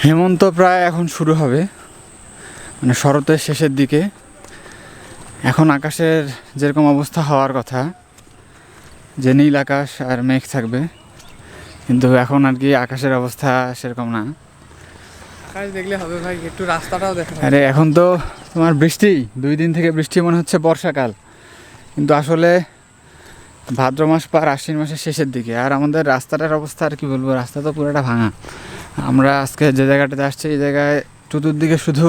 হেমন্ত প্রায় এখন শুরু হবে, মানে শরতের শেষের দিকে। এখন আকাশের যেরকম অবস্থা হওয়ার কথা, যে নীল আকাশ আর মেঘ থাকবে, কিন্তু এখন আর কি আকাশের অবস্থা সেরকম না। আকাশ দেখলে হবে ভাই, একটু রাস্তাটাও দেখা। আরে এখন তো তোমার বৃষ্টি, 2 দিন থেকে বৃষ্টি, মনে হচ্ছে বর্ষাকাল, কিন্তু আসলে ভাদ্র মাস পার আশ্বিন মাসের শেষের দিকে। আর আমাদের রাস্তাটার অবস্থা আর কি বলবো, রাস্তা তো পুরোটা ভাঙা। আমরা আজকে যে জায়গাটাতে আসছি, এই জায়গায় চতুর্দিকে শুধু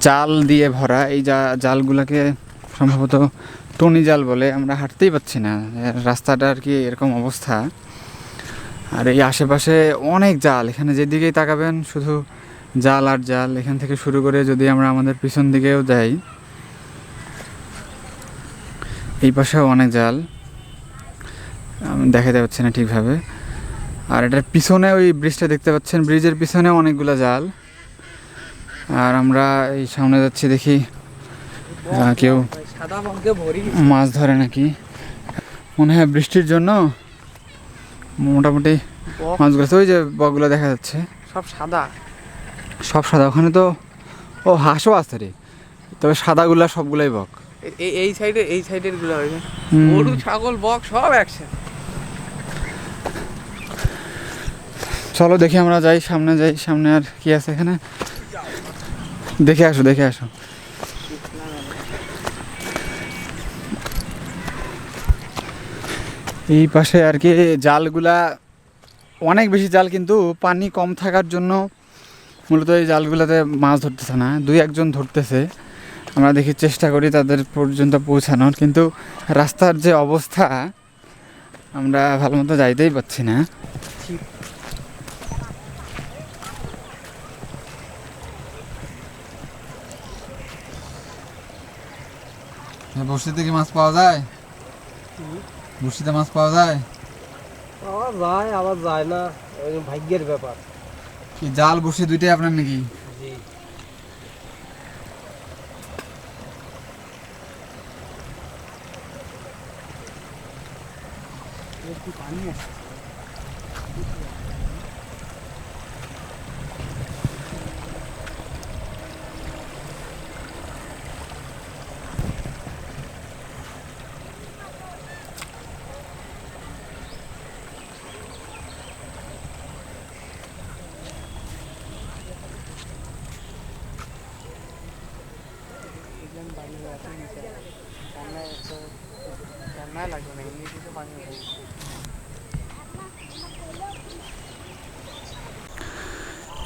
জাল দিয়ে ভরা। এই জালগুলোকে সম্ভবত টনি জাল বলে, আমরা হাঁটতেই পাচ্ছি না, রাস্তাটা আর কি এরকম অবস্থা। আর এই আশেপাশে অনেক জাল, এখানে যেদিকেই তাকাবেন শুধু জাল আর জাল। এখান থেকে শুরু করে যদি আমরা আমাদের পিছন দিকেও যাই, এই পাশেও অনেক জাল, দেখাতে পাচ্ছি না ঠিকভাবে। আর এটার পিছনে ওই ব্রিজটা দেখতে পাচ্ছেন, ব্রিজের পিছনে অনেকগুলো জাল। আর আমরা এই সামনে যাচ্ছি, দেখি কেউ মাছ ধরে নাকি। মনে হয় বৃষ্টির জন্য মোটামুটি মাছগুলো, ওই যে বকগুলো দেখা যাচ্ছে সব সাদা, সব সাদা। ওখানে তো ও হাঁসও আছে রে, তবে সাদাগুলা সবগুলাই বক। এই সাইডের গুলো হয়েছে গরু, ছাগল, বক সব একসাথে। চলো দেখি আমরা যাই, সামনে যাই। সামনে আর কি আছে এখানে, দেখে আসো দেখে আসো। এই পাশে আর কি জালগুলা অনেক বেশি জাল, কিন্তু পানি কম থাকার জন্য মূলত এই জালগুলাতে মাছ ধরতেছে না, 2-1জন ধরতেছে। আমরা দেখি চেষ্টা করি তাদের পর্যন্ত পৌঁছানোর, কিন্তু রাস্তার যে অবস্থা, আমরা ভালো মতো যাইতেই পাচ্ছি না। বড়শিতে কি মাছ পাওয়া যায়? বড়শিতে মাছ পাওয়া যায়? পাওয়া যায়, আবার যায় না, ভাগ্যের ব্যাপার। কি জাল বড়শি দুইটাই আপনার নাকি? জি। পানি আছে।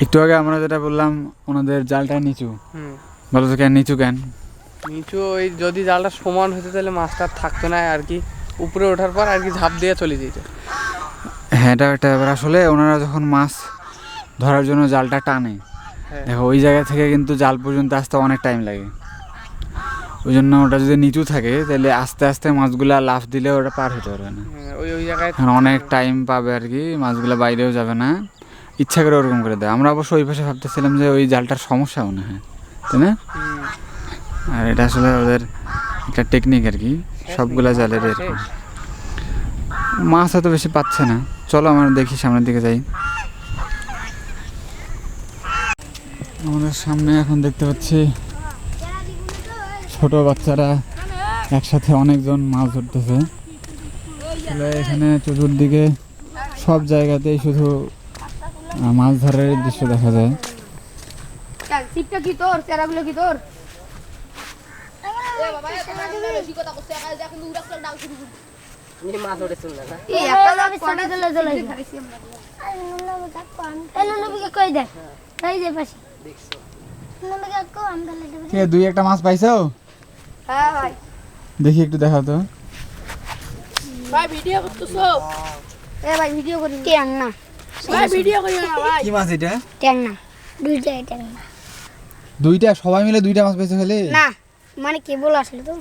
একটু আগে আমরা যেটা বললাম, ওনাদের জালটা নিচু। বলো তো কেন নিচু? কেন নিচু? ওই যদি জালটা সমান হতো তাহলে মাছটা থাকতো না আর কি, উপরে ওঠার পর আর কি ঝাঁপ দিয়ে চলে যেত। হ্যাঁ, এটা একটা ব্যাপার। আসলে ওনারা যখন মাছ ধরার জন্য জালটা টানে, দেখো ওই জায়গা থেকে কিন্তু জাল পর্যন্ত আসতে অনেক টাইম লাগে। ওই জন্য ওটা যদি নিচু থাকে, তাহলে আস্তে আস্তে মাছগুলা লাফ দিলে ওটা পার হতে পারবে না। ওই জায়গায় অনেক টাইম পাবে আর কি, মাছগুলো বাইরেও যাবে না, ইচ্ছা করে ওরকম করে দেয়। আমরা অবশ্য ওই পাশে ভাবতেছিলাম যে ওই জালটার সমস্যা মনে হয়, তাই না? আর এটা আসলে ওদের একটা টেকনিক আর কি, সবগুলা জালের এরকম। মাছ এত বেশি পাচ্ছে না। চলো আমরা দেখি, সামনের দিকে যাই। আমাদের সামনে এখন দেখতে পাচ্ছি ছোট বাচ্চারা একসাথে অনেকজন মাছ ধরতেছে। এখানে চতুর্দিকে সব জায়গাতেই শুধু মাছ ধরার দৃশ্য দেখা যায়। দুই একটা মাছ পাইছো? হ্যাঁ ভাই। দেখি একটু দেখাও তো। ভাই ভিডিও করতেছো? ভাই ভিডিও করি। ট্যাংনা। ভাই ভিডিও করি না ভাই। কি মাছ এটা? ট্যাংনা। দুইটাই ট্যাংনা। দুইটা? সবাই মিলে দুইটা মাছ পাইছো খালি? না, মানে কেবল আসলে তো।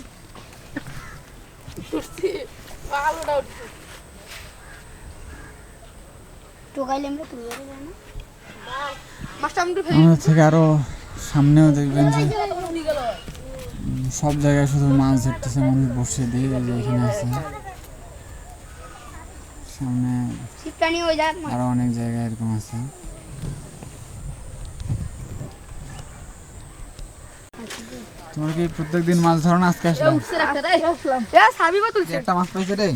আমাদের থেকে আরো সামনেও দেখবেন যে সব জায়গায় শুধু মাছ ধরতেছে মানুষ বসে দিয়ে, যে এখানে আছে সামনে আরো অনেক জায়গায় এরকম আছে। তোমরা কি প্রত্যেকদিন মাছ ধরো না? আজকে আসলাম। সাবিবা তুলছে একটা মাছ পাইছে রে।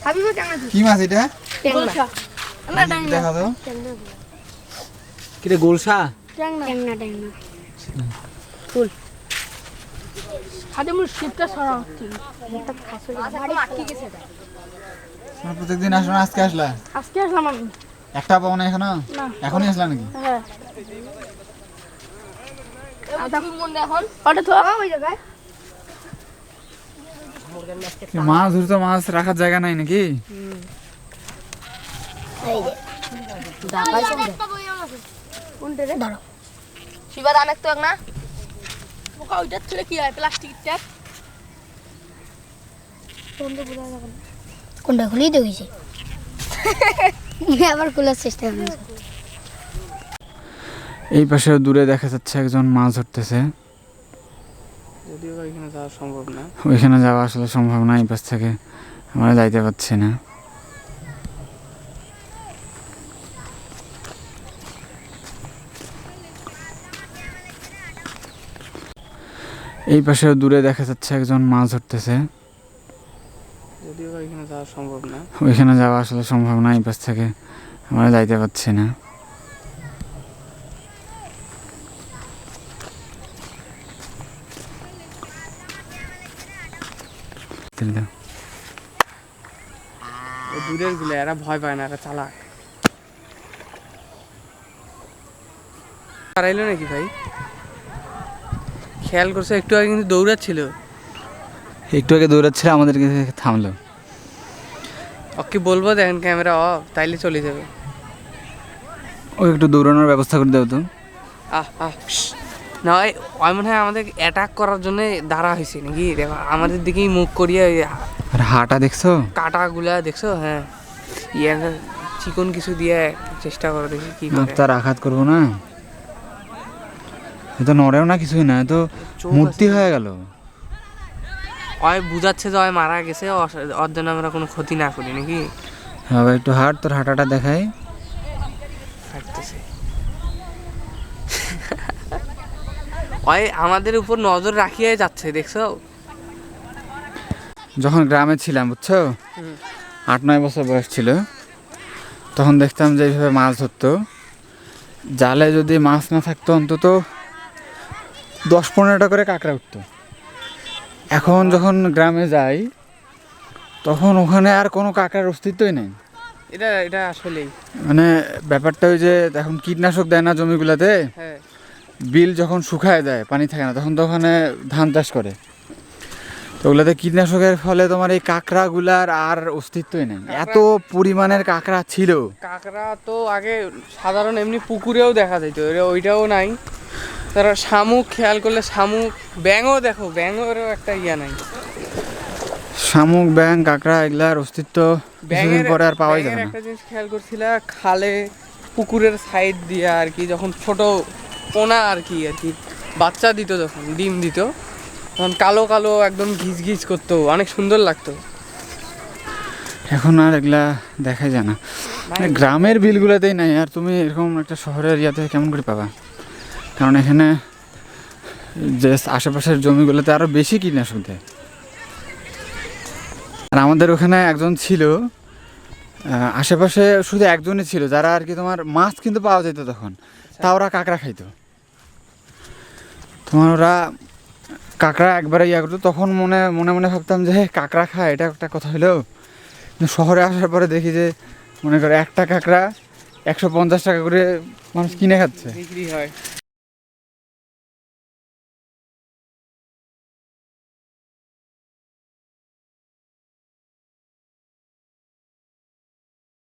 সাবিবা কেমন কি মাছ এটা? ট্যাংরা দেখা দাও। কি রে, গোলসা? ট্যাংরা ফুল খাদে মুর শিপটা সরা হচ্ছে এটা খাসল বাড়ি ঠিক আছে তোমরা প্রত্যেকদিন আসো না? আজকে আসলা? আজকে আসলাম আমি একটা পাও না এখনো? না। এখনই আসলা নাকি? হ্যাঁ আদা কোন মন এখন ওটা তো ওই জায়গায় কি মাছ ধরতে মাছ রাখার জায়গা নাই নাকি? এই যে দাবাই কোনটা রে ধরো শিবা দান একটু না ওকা ওইটা ছেড়ে কি হয় প্লাস্টিক ট্যাপ কোনটা খুলি দিয়েছে আবার খোলার চেষ্টা করছি এই পাশে দূরে দেখা যাচ্ছে একজন মাছ ধরতেছে। যদিও বা এখানে যাওয়া সম্ভব না। ওইখানে যাওয়া আসলে সম্ভব না, এই পাশ থেকে আমরা যাইতে পারছি না। এই পাশে দূরে দেখা যাচ্ছে একজন মাছ ধরতেছে। যদিও বা এখানে যাওয়া সম্ভব না। ওইখানে যাওয়া আসলে সম্ভব না, এই পাশ থেকে আমরা যাইতে পারছি না। ওই দূরের গুলো এরা ভয় পায় না, এরা চালাক। হারাইলো নাকি ভাই? খেয়াল করছে একটু আগে কিন্তু দৌড়াচ্ছিল। একটু আগে দৌড়াচ্ছিল, আমাদেরকে দেখে থামলো। ওকে বলবো দেখেন ক্যামেরা অফ, তাইলে চলে যাবে। ও একটু দৌড়ানোর ব্যবস্থা করে দাও তো। নয় ওই মনে হয় আমাদের অ্যাটাক করার জন্য দাঁড়া হয়েছে নাকি, দেখো আমাদের দিকেই মুখ করিয়ে আর হাটা দেখছো? কাটাগুলা দেখছো? হ্যাঁ, ইয়ে চিকন কিছু দিয়ে চেষ্টা করো দেখি কি করে। তার আঘাত করবো না, এ তো নড়েও না, কিছুই না, এ তো চোখ মূর্তি আছে। হয়ে গেল। ওই বুঝাচ্ছে যে ওই মারা গেছে, ওর জন্য আমরা কোনো ক্ষতি না করি নাকি। হ্যাঁ ভাই, একটু হাট, তোর হাঁটাটা দেখাই। হাঁটতেছে ওই আমাদের উপর নজর রাখিয়ে যাচ্ছে, দেখছো? যখন গ্রামে ছিলাম বুঝছো, 8-9 বছর বয়স ছিল, তখন দেখতাম যে এইভাবে মাছ ধরতো। জালে যদি মাছ না থাকতো অন্তত 10-15টা করে কাঁকড়া উঠতো। এখন যখন গ্রামে যাই তখন ওখানে আর কোনো কাঁকড়ার অস্তিত্বই নেই। এটা এটা আসলেই মানে ব্যাপারটা ওই যে এখন কীটনাশক দেয় না জমিগুলোতে, হ্যাঁ। বিল যখন শুকায় দেয়, পানি থাকে না, তখন তো ওখানে ধান চাষ করে, তো ওগুলোতে কীটনাশকের ফলে তোমার এই কাঁকড়াগুলার আর অস্তিত্বই নেই। এত পরিমাণের কাঁকড়া ছিল। কাঁকড়া তো আগে সাধারণ এমনি পুকুরেও দেখা যেত, ওইটাও নাই। তারা শামুক, খেয়াল করলে শামুক, ব্যাঙও দেখো, ব্যাঙেরও একটা ইয়া নাই। শামুক, ব্যাং, কাঁকড়া এগুলার অস্তিত্ব কিছুদিন পরে আর পাওয়াই যাবে ব্যাঙের না। একটা জিনিস খেয়াল করছিল, খালে পুকুরের সাইড দিয়ে আর কি, যখন ছোট পোনা আর কি বাচ্চা দিত, যখন ডিম দিত, তখন কালো কালো একদম ঘিজ ঘিজ করতো, অনেক সুন্দর লাগতো। এখন আর এগুলা দেখাই যায় না, মানে গ্রামের বিলগুলোতেই নাই। আর তুমি এরকম একটা শহরের ইয়াতে কেমন করে পাবা? কারণ এখানে যে আশেপাশের জমিগুলোতে আরও বেশি কীটনাশক দেয়। আর আমাদের ওখানে একজন ছিল, আশেপাশে শুধু একজনই ছিল যারা আর কি তোমার মাছ কিন্তু পাওয়া যেত তখন, তা ওরা কাঁকড়া খাইতো। তোমার ওরা কাঁকড়া একবারে ইয়া করতো, তখন মনে মনে মনে ভাবতাম যে কাঁকড়া খায়, এটা একটা কথা হলো। কিন্তু শহরে আসার পরে দেখি যে মনে করো একটা কাঁকড়া 150 টাকা করে মানুষ কিনে খাচ্ছে। বিক্রি হয়।